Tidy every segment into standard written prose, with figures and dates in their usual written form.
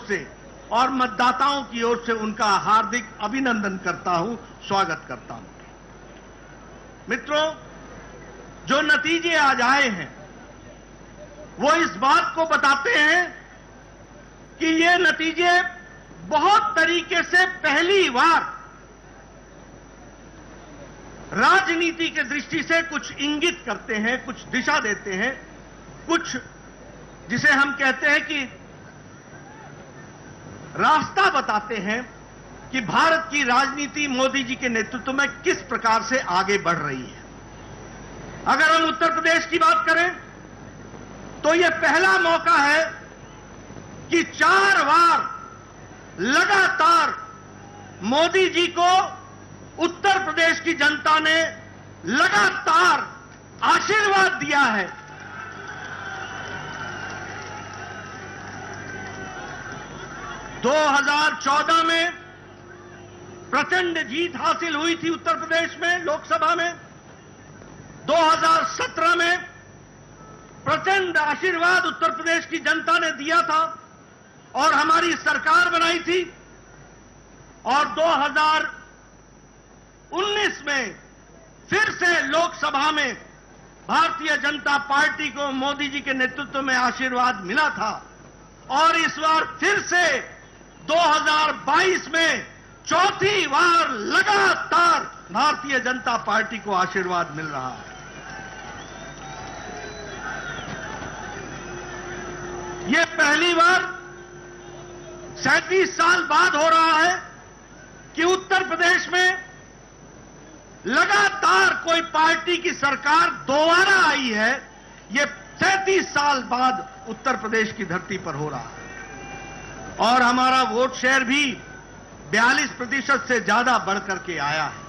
से और मतदाताओं की ओर से उनका हार्दिक अभिनंदन करता हूं, स्वागत करता हूं। मित्रों, जो नतीजे आज आए हैं वो इस बात को बताते हैं कि ये नतीजे बहुत तरीके से पहली बार राजनीति के दृष्टि से कुछ इंगित करते हैं, कुछ दिशा देते हैं, कुछ जिसे हम कहते हैं कि रास्ता बताते हैं कि भारत की राजनीति मोदी जी के नेतृत्व में किस प्रकार से आगे बढ़ रही है। अगर हम उत्तर प्रदेश की बात करें तो यह पहला मौका है कि 4 बार लगातार मोदी जी को उत्तर प्रदेश की जनता ने लगातार आशीर्वाद दिया है। दो 2014 में प्रचंड जीत हासिल हुई थी उत्तर प्रदेश में लोकसभा में। 2017 में प्रचंड आशीर्वाद उत्तर प्रदेश की जनता ने दिया था और हमारी सरकार बनाई थी। और 2019 में फिर से लोकसभा में भारतीय जनता पार्टी को मोदी जी के नेतृत्व में आशीर्वाद मिला था और इस बार फिर से 2022 में चौथी बार लगातार भारतीय जनता पार्टी को आशीर्वाद मिल रहा है। यह पहली बार 37 साल बाद हो रहा है कि उत्तर प्रदेश में लगातार कोई पार्टी की सरकार दोबारा आई है। यह 37 साल बाद उत्तर प्रदेश की धरती पर हो रहा है और हमारा वोट शेयर भी 42% से ज्यादा बढ़कर के आया है।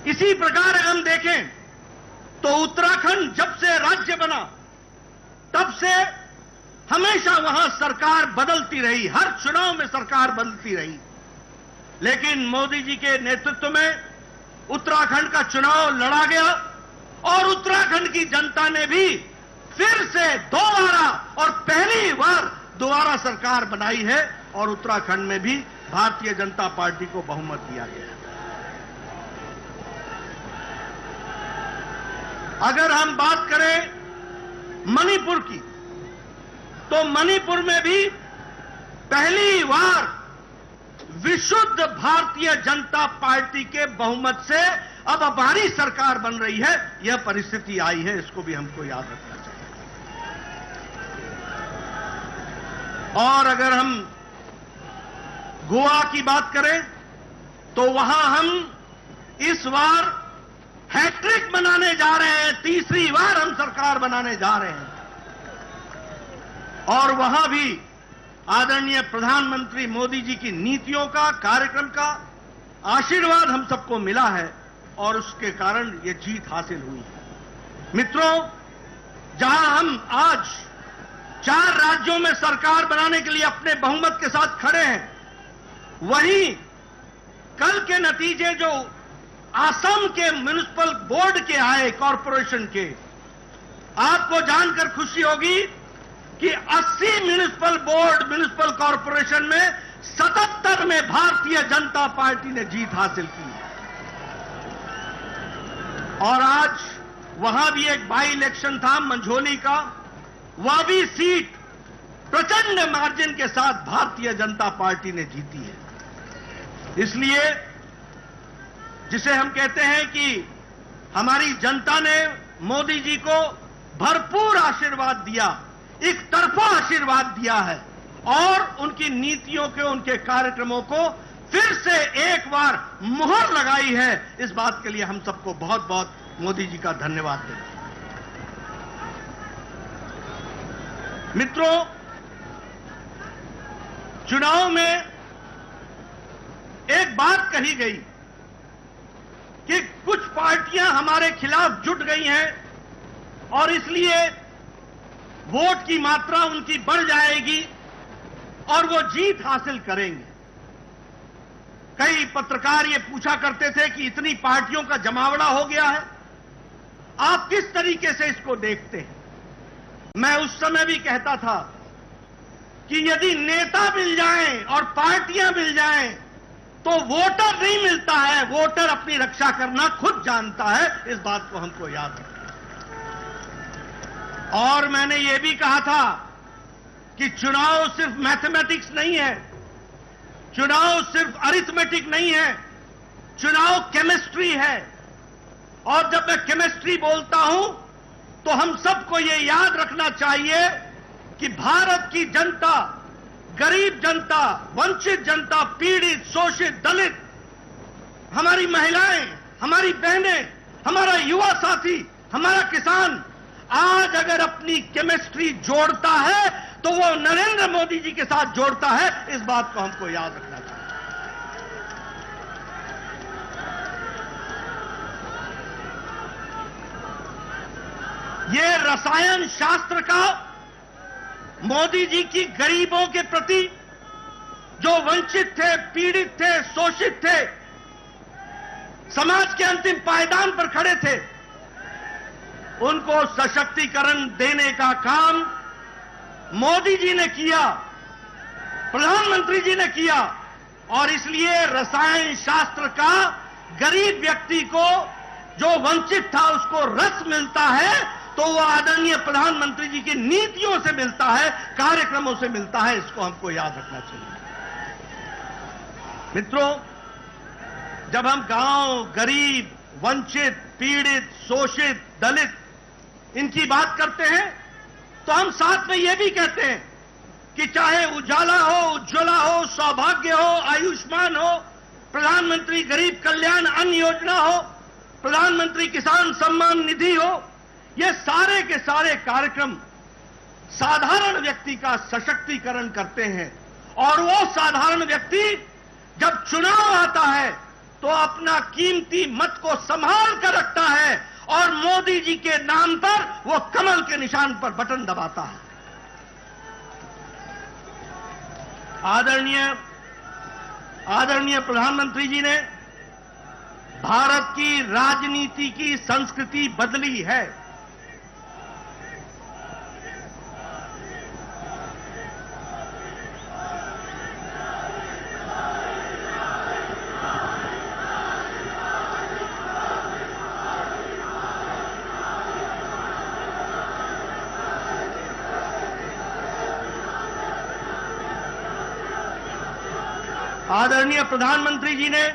इसी प्रकार अगर हम देखें तो उत्तराखंड जब से राज्य बना तब से हमेशा वहां सरकार बदलती रही, हर चुनाव में सरकार बदलती रही, लेकिन मोदी जी के नेतृत्व में उत्तराखंड का चुनाव लड़ा गया और उत्तराखंड की जनता ने भी फिर से दोबारा और पहली बार दोबारा सरकार बनाई है और उत्तराखंड में भी भारतीय जनता पार्टी को बहुमत दिया गया है। अगर हम बात करें मणिपुर की तो मणिपुर में भी पहली बार विशुद्ध भारतीय जनता पार्टी के बहुमत से अब हमारी सरकार बन रही है। यह परिस्थिति आई है, इसको भी हमको याद रखना चाहिए। और अगर हम गोवा की बात करें तो वहां हम इस बार हैट्रिक बनाने जा रहे हैं, तीसरी बार हम सरकार बनाने जा रहे हैं और वहां भी आदरणीय प्रधानमंत्री मोदी जी की नीतियों का, कार्यक्रम का आशीर्वाद हम सबको मिला है और उसके कारण ये जीत हासिल हुई है। मित्रों, जहां हम आज 4 राज्यों में सरकार बनाने के लिए अपने बहुमत के साथ खड़े हैं, वहीं कल के नतीजे जो असम के म्युनिसिपल बोर्ड के आए, कॉरपोरेशन के, आपको जानकर खुशी होगी कि 80 म्युनिसिपल बोर्ड, म्युनिसिपल कॉरपोरेशन में 77 में भारतीय जनता पार्टी ने जीत हासिल की और आज वहां भी एक बाई इलेक्शन था मंझोली का, वह भी सीट प्रचंड मार्जिन के साथ भारतीय जनता पार्टी ने जीती है। इसलिए जिसे हम कहते हैं कि हमारी जनता ने मोदी जी को भरपूर आशीर्वाद दिया, एक तरफा आशीर्वाद दिया है और उनकी नीतियों के, उनके कार्यक्रमों को फिर से एक बार मुहर लगाई है। इस बात के लिए हम सबको बहुत बहुत मोदी जी का धन्यवाद देते हैं। मित्रों, चुनाव में एक बात कही गई कि कुछ पार्टियां हमारे खिलाफ जुट गई हैं और इसलिए वोट की मात्रा उनकी बढ़ जाएगी और वो जीत हासिल करेंगे। कई पत्रकार ये पूछा करते थे कि इतनी पार्टियों का जमावड़ा हो गया है, आप किस तरीके से इसको देखते हैं? मैं उस समय भी कहता था कि यदि नेता मिल जाएं और पार्टियां मिल जाएं तो वोटर नहीं मिलता है, वोटर अपनी रक्षा करना खुद जानता है। इस बात को हमको याद रखना। और मैंने यह भी कहा था कि चुनाव सिर्फ मैथमेटिक्स नहीं है, चुनाव सिर्फ अरिथमेटिक नहीं है, चुनाव केमिस्ट्री है। और जब मैं केमिस्ट्री बोलता हूं तो हम सबको यह याद रखना चाहिए कि भारत की जनता, गरीब जनता, वंचित जनता, पीड़ित, शोषित, दलित, हमारी महिलाएं, हमारी बहनें, हमारा युवा साथी, हमारा किसान आज अगर अपनी केमिस्ट्री जोड़ता है तो वो नरेंद्र मोदी जी के साथ जोड़ता है। इस बात को हमको याद रखना चाहिए। ये रसायन शास्त्र का मोदी जी की गरीबों के प्रति, जो वंचित थे, पीड़ित थे, शोषित थे, समाज के अंतिम पायदान पर खड़े थे, उनको सशक्तिकरण देने का काम मोदी जी ने किया, प्रधानमंत्री जी ने किया। और इसलिए रसायन शास्त्र का गरीब व्यक्ति को, जो वंचित था, उसको रस मिलता है तो वो आदरणीय प्रधानमंत्री जी की नीतियों से मिलता है, कार्यक्रमों से मिलता है। इसको हमको याद रखना चाहिए। मित्रों, जब हम गांव, गरीब, वंचित, पीड़ित, शोषित, दलित इनकी बात करते हैं तो हम साथ में यह भी कहते हैं कि चाहे उजाला हो, उज्ज्वला हो, सौभाग्य हो, आयुष्मान हो, प्रधानमंत्री गरीब कल्याण अन्न योजना हो, प्रधानमंत्री किसान सम्मान निधि हो, ये सारे के सारे कार्यक्रम साधारण व्यक्ति का सशक्तिकरण करते हैं। और वो साधारण व्यक्ति जब चुनाव आता है तो अपना कीमती मत को संभाल कर रखता है और मोदी जी के नाम पर वो कमल के निशान पर बटन दबाता है। आदरणीय प्रधानमंत्री जी ने भारत की राजनीति की संस्कृति बदली है। आदरणीय प्रधानमंत्री जी ने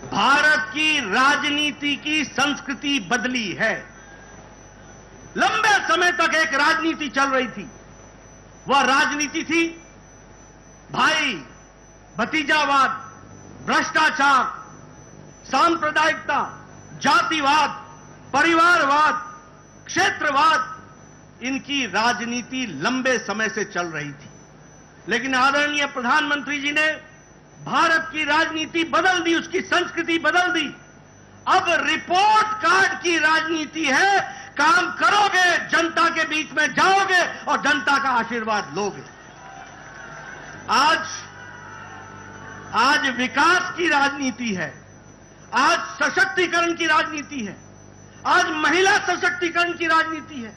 भारत की राजनीति की संस्कृति बदली है। लंबे समय तक एक राजनीति चल रही थी। वह राजनीति थी भाई भतीजावाद, भ्रष्टाचार, सांप्रदायिकता, जातिवाद, परिवारवाद, क्षेत्रवाद। इनकी राजनीति लंबे समय से चल रही थी। लेकिन आदरणीय प्रधानमंत्री जी ने भारत की राजनीति बदल दी, उसकी संस्कृति बदल दी। अब रिपोर्ट कार्ड की राजनीति है। काम करोगे, जनता के बीच में जाओगे और जनता का आशीर्वाद लोगे। आज विकास की राजनीति है, आज सशक्तिकरण की राजनीति है, आज महिला सशक्तिकरण की राजनीति है,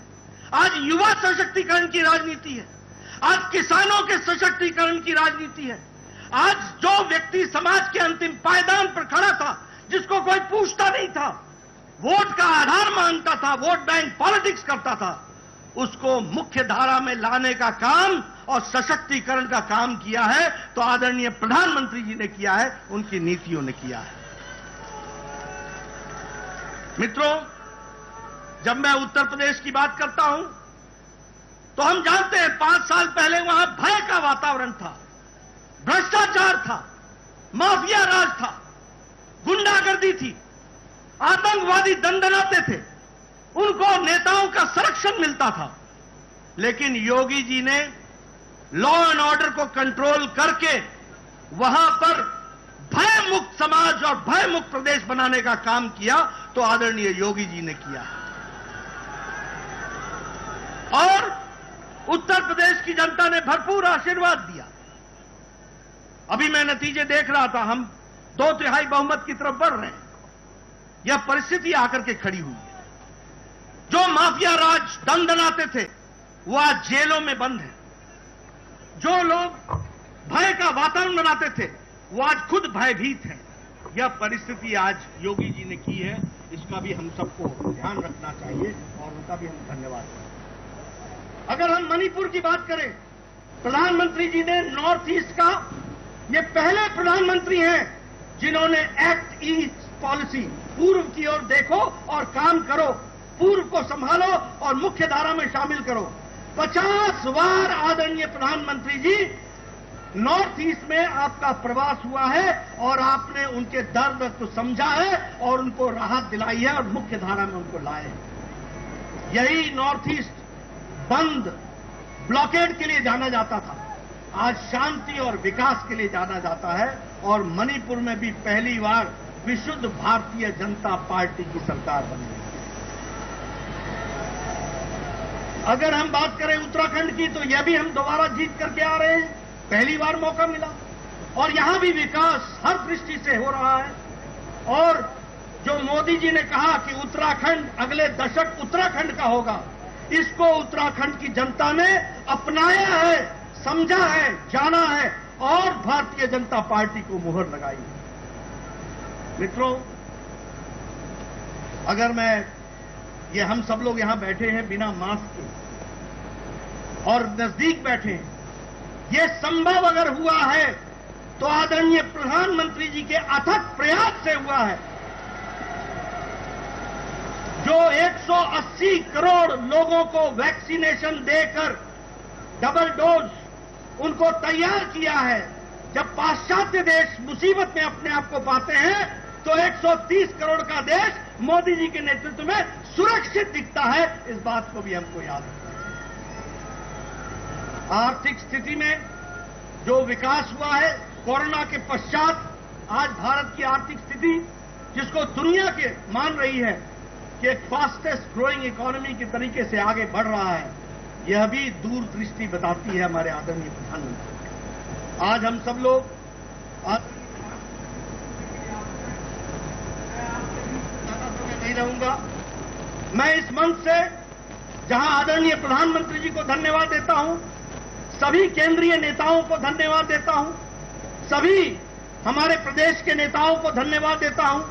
आज युवा सशक्तिकरण की राजनीति है, आज किसानों के सशक्तिकरण की राजनीति है। आज जो व्यक्ति समाज के अंतिम पायदान पर खड़ा था, जिसको कोई पूछता नहीं था, वोट का आधार मानता था, वोट बैंक पॉलिटिक्स करता था, उसको मुख्य धारा में लाने का काम और सशक्तिकरण का काम किया है तो आदरणीय प्रधानमंत्री जी ने किया है, उनकी नीतियों ने किया है। मित्रों, जब मैं उत्तर प्रदेश की बात करता हूं तो हम जानते हैं 5 साल पहले वहां भय का वातावरण था, भ्रष्टाचार था, माफिया राज था, गुंडागर्दी थी, आतंकवादी दंडनाते थे, उनको नेताओं का संरक्षण मिलता था। लेकिन योगी जी ने लॉ एंड ऑर्डर को कंट्रोल करके वहां पर भय मुक्त समाज और भय मुक्त प्रदेश बनाने का काम किया तो आदरणीय योगी जी ने किया। और उत्तर प्रदेश की जनता ने भरपूर आशीर्वाद दिया। अभी मैं नतीजे देख रहा था, हम 2/3 बहुमत की तरफ बढ़ रहे हैं। यह परिस्थिति आकर के खड़ी हुई है। जो माफिया राज दंडनाते थे वो आज जेलों में बंद हैं, जो लोग भय का वातावरण बनाते थे वो आज खुद भयभीत हैं। यह परिस्थिति आज योगी जी ने की है, इसका भी हम सबको ध्यान रखना चाहिए और उनका भी हम धन्यवाद करें। अगर हम मणिपुर की बात करें, प्रधानमंत्री जी ने नॉर्थ ईस्ट का ये पहले प्रधानमंत्री हैं जिन्होंने एक्ट ईस्ट पॉलिसी, पूर्व की ओर देखो और काम करो, पूर्व को संभालो और मुख्य धारा में शामिल करो। 50 बार आदरणीय प्रधानमंत्री जी नॉर्थ ईस्ट में आपका प्रवास हुआ है और आपने उनके दर्द को समझा है और उनको राहत दिलाई है और मुख्य धारा में उनको लाए हैं। यही नॉर्थ ईस्ट बंद, ब्लॉकेड के लिए जाना जाता था, आज शांति और विकास के लिए जाना जाता है और मणिपुर में भी पहली बार विशुद्ध भारतीय जनता पार्टी की सरकार बनी है। अगर हम बात करें उत्तराखंड की, तो यह भी हम दोबारा जीत करके आ रहे हैं, पहली बार मौका मिला और यहां भी विकास हर दृष्टि से हो रहा है। और जो मोदी जी ने कहा कि उत्तराखंड अगले दशक उत्तराखंड का होगा, इसको उत्तराखंड की जनता ने अपनाया है, समझा है, जाना है और भारतीय जनता पार्टी को मुहर लगाई है। मित्रों, अगर ये हम सब लोग यहां बैठे हैं बिना मास्क के और नजदीक बैठे हैं, ये संभव अगर हुआ है तो आदरणीय प्रधानमंत्री जी के अथक प्रयास से हुआ है। जो 180 करोड़ लोगों को वैक्सीनेशन देकर डबल डोज उनको तैयार किया है। जब पाश्चात्य देश मुसीबत में अपने आप को पाते हैं तो 130 करोड़ का देश मोदी जी के नेतृत्व में सुरक्षित दिखता है, इस बात को भी हमको याद रखना चाहिए। आर्थिक स्थिति में जो विकास हुआ है कोरोना के पश्चात, आज भारत की आर्थिक स्थिति जिसको दुनिया के मान रही है कि एक फास्टेस्ट ग्रोइंग इकोनॉमी के तरीके से आगे बढ़ रहा है, यह भी दूरदृष्टि बताती है हमारे आदरणीय प्रधानमंत्री। आज हम सब लोग नहीं रहूंगा, मैं इस मंच से जहां आदरणीय प्रधानमंत्री जी को धन्यवाद देता हूं, सभी केंद्रीय नेताओं को धन्यवाद देता हूं, सभी हमारे प्रदेश के नेताओं को धन्यवाद देता हूं,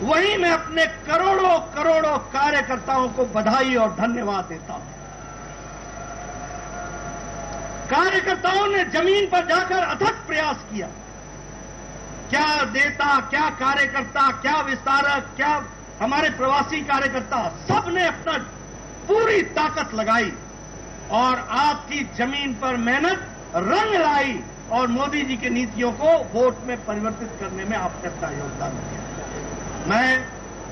वहीं मैं अपने करोड़ों करोड़ों कार्यकर्ताओं को बधाई और धन्यवाद देता हूं। कार्यकर्ताओं ने जमीन पर जाकर अथक प्रयास किया। क्या नेता, क्या कार्यकर्ता, क्या विस्तारक, क्या हमारे प्रवासी कार्यकर्ता, सबने अपना पूरी ताकत लगाई और आपकी जमीन पर मेहनत रंग लाई और मोदी जी की नीतियों को वोट में परिवर्तित करने में आपने अपना योगदान दिया। मैं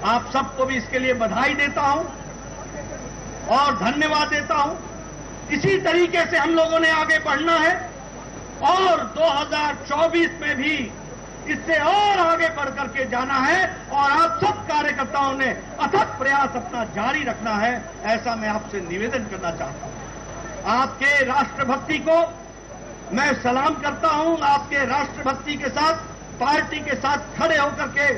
आप सबको भी इसके लिए बधाई देता हूं और धन्यवाद देता हूं। इसी तरीके से हम लोगों ने आगे बढ़ना है और 2024 में भी इससे और आगे बढ़ करके जाना है और आप सब कार्यकर्ताओं ने अथक प्रयास अपना जारी रखना है, ऐसा मैं आपसे निवेदन करना चाहता हूं। आपके राष्ट्रभक्ति को मैं सलाम करता हूं। आपके राष्ट्रभक्ति के साथ, पार्टी के साथ खड़े होकर के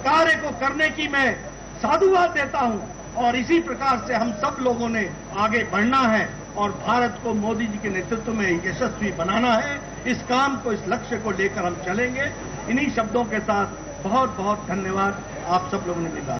कार्य को करने की मैं साधुवाद देता हूं और इसी प्रकार से हम सब लोगों ने आगे बढ़ना है और भारत को मोदी जी के नेतृत्व में यशस्वी बनाना है। इस काम को, इस लक्ष्य को लेकर हम चलेंगे। इन्हीं शब्दों के साथ बहुत बहुत धन्यवाद आप सब लोगों ने मिला।